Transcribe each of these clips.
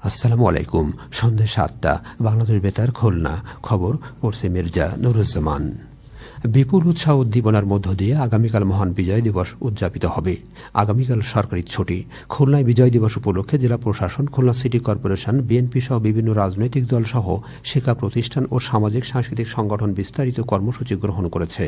আসসালামু আলাইকুম। সন্ধ্যে ৭টা, বাংলাদেশ বেতার, খুলনা। খবর পড়ছে মির্জা নুরুজ্জামান। বিপুল উৎসাহ উদ্দীপনার মধ্য দিয়ে আগামীকাল মহান বিজয় দিবস উদযাপিত হবে। আগামীকাল সরকারি ছুটি। খুলনায় বিজয় দিবস উপলক্ষে জেলা প্রশাসন, খুলনা সিটি কর্পোরেশন, বিএনপি সহ বিভিন্ন রাজনৈতিক দল সহ শিক্ষা প্রতিষ্ঠান ও সামাজিক সাংস্কৃতিক সংগঠন বিস্তারিত কর্মসূচি গ্রহণ করেছে।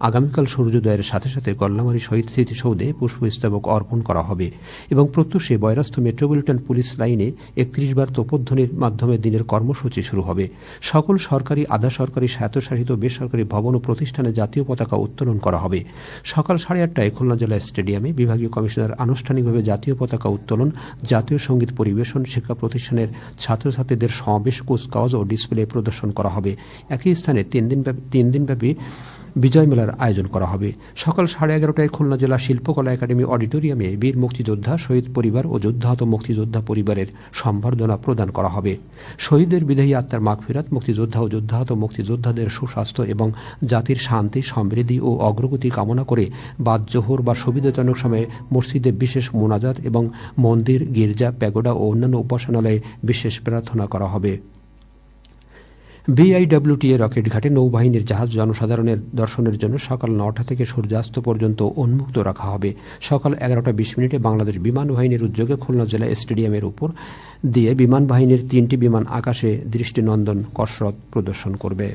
আগামীকাল সূর্যোদয়ের সাথে সাথে গল্লামারী শহীদ স্মৃতিসৌধে পুষ্পস্তবক অর্পণ করা হবে এবং প্রত্যুষে বয়রাস্ত মেট্রোপলিটন পুলিশ লাইনে ৩১ বার তোপধ্বনির মাধ্যমে দিনের কর্মসূচি শুরু হবে। সকল সরকারি, আধা সরকারি, স্বায়ত্তশাসিত বেসরকারি ভবন ও প্রতিষ্ঠানে জাতীয় পতাকা উত্তোলন করা হবে। সকাল 8:30টায় খুলনা জেলা স্টেডিয়ামে বিভাগীয় কমিশনার আনুষ্ঠানিকভাবে জাতীয় পতাকা উত্তোলন, জাতীয় সঙ্গীত পরিবেশন, শিক্ষা প্রতিষ্ঠানের ছাত্রছাত্রীদের সমাবেশ, কুচকাওয়াজ ও ডিসপ্লে প্রদর্শন করা হবে। একই স্থানে 3 দিনব্যাপী বিজয় মেলার আয়োজন করা হবে। সকাল 11:30টায় খুলনা জেলা শিল্পকলা একাডেমি অডিটোরিয়ামে বীর মুক্তিযোদ্ধা, শহীদ পরিবার ও যুদ্ধাহত মুক্তিযোদ্ধা পরিবারের সম্বর্ধনা প্রদান করা হবে। শহীদদের বিদেহী আত্মার মাগফিরাত, মুক্তিযোদ্ধা ও যুদ্ধাহত মুক্তিযোদ্ধাদের সুস্বাস্থ্য এবং জাতির শান্তি, সমৃদ্ধি ও অগ্রগতি কামনা করে বাদ জোহর বা সুবিধাজনক সময়ে মসজিদে বিশেষ মোনাজাত এবং মন্দির, গির্জা, প্যাগোডা ও অন্যান্য উপাসনালয়ে বিশেষ প্রার্থনা করা হবে। বিআইডব্লিউটিএ রকেট ঘাটে নৌবাহিনীর জাহাজ জনসাধারণের দর্শনের জন্য সকাল 9টা থেকে সূর্যাস্ত পর্যন্ত উন্মুক্ত রাখা হবে। সকাল 11:20 বাংলাদেশ বিমান বাহিনীর উদ্যোগে খুলনা জেলা স্টেডিয়ামের উপর দিয়ে বিমান বাহিনীর 3টি বিমান আকাশে দৃষ্টিনন্দন কসরত প্রদর্শন করবে।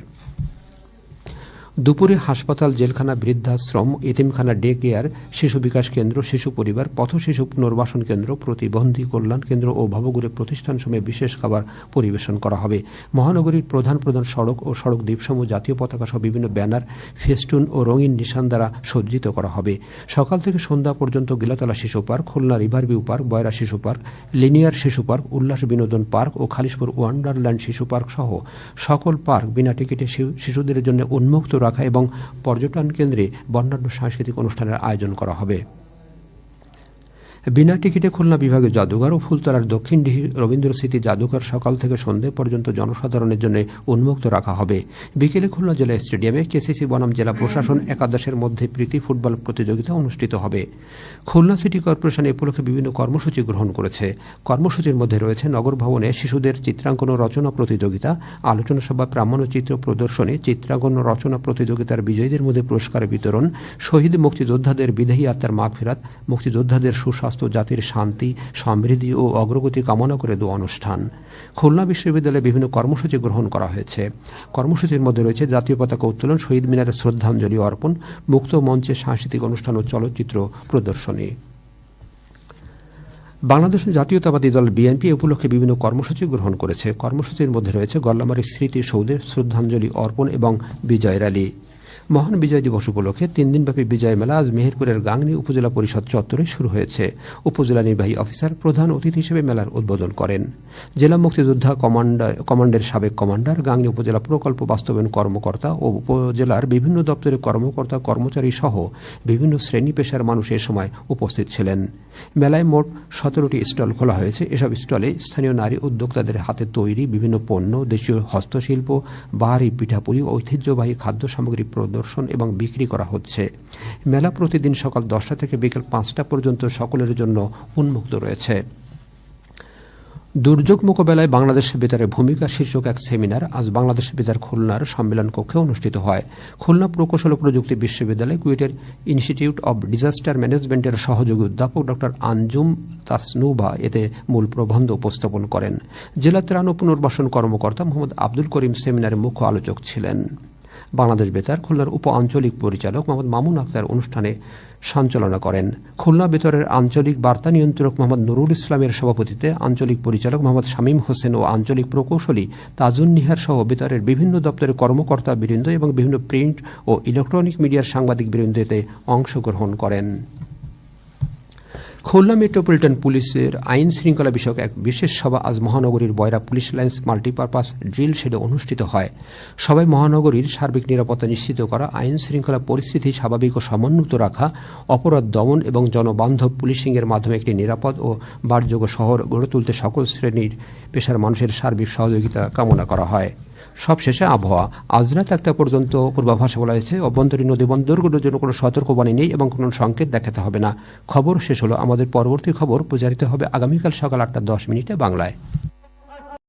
দুপুরে হাসপাতাল, জেলখানা, বৃদ্ধাশ্রম, এতিমখানা, ডে কেয়ার, শিশু বিকাশ কেন্দ্র, শিশু পরিবার, পথ শিশু পুনর্বাসন কেন্দ্র, প্রতিবন্ধী কল্যাণ কেন্দ্র ও ভবঘুরে প্রতিষ্ঠানসমূহে বিশেষ খাবার পরিবেশন করা হবে। মহানগরীর প্রধান সড়ক ও সড়ক দ্বীপসমূহ জাতীয় পতাকা সহ বিভিন্ন ব্যানার, ফেস্টুন ও রঙিন নিশান দ্বারা সজ্জিত করা হবে। সকাল থেকে সন্ধ্যা পর্যন্ত গিলাতলা শিশু পার্ক, খুলনা রিভারভিউ পার্ক, বয়রা শিশু পার্ক, লিনিয়ার শিশু পার্ক, উল্লাস বিনোদন পার্ক ও খালিশপুর ওয়ান্ডারল্যান্ড শিশু পার্ক সহ সকল পার্ক বিনা টিকিটে শিশুদের জন্য উন্মুক্ত রাখা এবং পর্যটন কেন্দ্রে বর্ণাঢ্য সাংস্কৃতিক অনুষ্ঠানের আয়োজন করা হবে। বিনা টিকিটে খুলনা বিভাগীয় জাদুঘর ও ফুলতলার দক্ষিণডিহি রবীন্দ্র স্মৃতি জাদুঘর সকাল থেকে সন্ধ্যে পর্যন্ত জনসাধারণের জন্য উন্মুক্ত রাখা হবে। বিকেলে খুলনা জেলা স্টেডিয়ামে কেসিসি বনাম জেলা প্রশাসন একাদশের মধ্যে প্রীতি ফুটবল প্রতিযোগিতা অনুষ্ঠিত হবে। খুলনা সিটি কর্পোরেশন এ উপলক্ষে বিভিন্ন কর্মসূচি গ্রহণ করেছে। কর্মসূচির মধ্যে রয়েছে নগর ভবনে শিশুদের চিত্রাঙ্কন ও রচনা প্রতিযোগিতা, আলোচনা সভা, প্রামাণ্যচিত্র প্রদর্শনী, চিত্রাঙ্কন ও রচনা প্রতিযোগিতার বিজয়ীদের মধ্যে পুরস্কার বিতরণ, শহীদ মুক্তিযোদ্ধাদের বিদেহী আত্মার মাগফিরাত, মুক্তিযোদ্ধাদের সুস্বাস্থ্য, জাতির শান্তি, সমৃদ্ধি ও অগ্রগতি কামনা করে দোয়া অনুষ্ঠান। খুলনা বিশ্ববিদ্যালয়ে বিভিন্ন কর্মসূচি গ্রহণ করা হয়েছে। কর্মসূচির মধ্যে রয়েছে জাতীয় পতাকা উত্তোলন, শহীদ মিনারে শ্রদ্ধাঞ্জলি অর্পণ, মুক্ত মঞ্চে সাংস্কৃতিক অনুষ্ঠান ও চলচ্চিত্র প্রদর্শনী। বাংলাদেশ জাতীয়তাবাদী দল বিএনপি এ উপলক্ষে বিভিন্ন কর্মসূচি গ্রহণ করেছে। কর্মসূচির মধ্যে রয়েছে গল্লামারী স্মৃতিসৌধে শ্রদ্ধাঞ্জলি অর্পণ এবং বিজয় র্যালি। মহান বিজয় দিবস উপলক্ষে 3 দিনব্যাপী বিজয় মেলা আজ মেহেরপুরের গাংনী উপজেলা পরিষদ চত্বরে শুরু হয়েছে। উপজেলা নির্বাহী অফিসার প্রধান অতিথি হিসেবে মেলার উদ্বোধন করেন। জেলা মুক্তিযোদ্ধা কমান্ডের সাবেক কমান্ডার, গাংনী উপজেলা প্রকল্প বাস্তবায়ন কর্মকর্তা ও উপজেলার বিভিন্ন দপ্তরের কর্মকর্তা কর্মচারী সহ বিভিন্ন শ্রেণী পেশার মানুষ এ সময় উপস্থিত ছিলেন। মেলায় মোট 17টি স্টল খোলা হয়েছে। এসব স্টলে স্থানীয় নারী উদ্যোক্তাদের হাতে তৈরি বিভিন্ন পণ্য, দেশীয় হস্তশিল্প, বাহারি পিঠাপুলি, ঐতিহ্যবাহী খাদ্য সামগ্রী প্রদর্শন এবং বিক্রি করা হচ্ছে। মেলা প্রতিদিন সকাল 10টা থেকে বিকেল 5টা পর্যন্ত সকলের জন্য উন্মুক্ত রয়েছে। দুর্যোগ মোকাবেলায় বাংলাদেশ বেতারের ভূমিকা শীর্ষক এক সেমিনার আজ বাংলাদেশ বেতার খুলনার সম্মেলন কক্ষে অনুষ্ঠিত হয়। খুলনা প্রকৌশল ও প্রযুক্তি বিশ্ববিদ্যালয়, কুয়েটের ইনস্টিটিউট অব ডিজাস্টার ম্যানেজমেন্টের সহযোগী অধ্যাপক ডক্টর আঞ্জুম তাসনুভা এতে মূল প্রবন্ধ উপস্থাপন করেন। জেলা ত্রাণ ও পুনর্বাসন কর্মকর্তা মোহাম্মদ আব্দুল করিম সেমিনারে মুখ্য আলোচক ছিলেন। বাংলাদেশ বেতার খুলনার উপ আঞ্চলিক পরিচালক মোহাম্মদ মামুন আক্তার অনুষ্ঠানে সঞ্চালনা করেন। খুলনা বেতারের আঞ্চলিক বার্তা নিয়ন্ত্রক মোহাম্মদ নুরুল ইসলামের সভাপতিত্বে আঞ্চলিক পরিচালক মোহাম্মদ শামীম হোসেন ও আঞ্চলিক প্রকৌশলী তাজুন নিহার সহ বেতারের বিভিন্ন দপ্তরের কর্মকর্তা বৃন্দ এবং বিভিন্ন প্রিন্ট ও ইলেকট্রনিক মিডিয়ার সাংবাদিক বৃন্দ এতে অংশগ্রহণ করেন। খুলনা মেট্রোপলিটন পুলিশের আইন শৃঙ্খলা বিষয়ক এক বিশেষ সভা আজ মহানগরীর বয়রা পুলিশ লাইন্স মাল্টিপারপাস ড্রিল শেডে অনুষ্ঠিত হয়। সভায় মহানগরীর সার্বিক নিরাপত্তা নিশ্চিত করা, আইন শৃঙ্খলা পরিস্থিতি স্বাভাবিক ও সমুন্নত রাখা, অপরাধ দমন এবং জনবান্ধব পুলিশিংয়ের মাধ্যমে একটি নিরাপদ ও বাসযোগ্য শহর গড়ে তুলতে সকল শ্রেণীর পেশার মানুষের সার্বিক সহযোগিতা কামনা করা হয়। সবশেষে আবহাওয়া। আজ রাত 1টা পর্যন্ত পূর্বাভাসে বলা হয়েছে অভ্যন্তরীণ নদী বন্দরগুলোর জন্য কোনো সতর্কবাণী নেই এবং কোনো সংকেত দেখাতে হবে না। খবর শেষ হলো। আমাদের পরবর্তী খবর প্রচারিত হবে আগামীকাল সকাল 8টা 10 মিনিটে বাংলায়।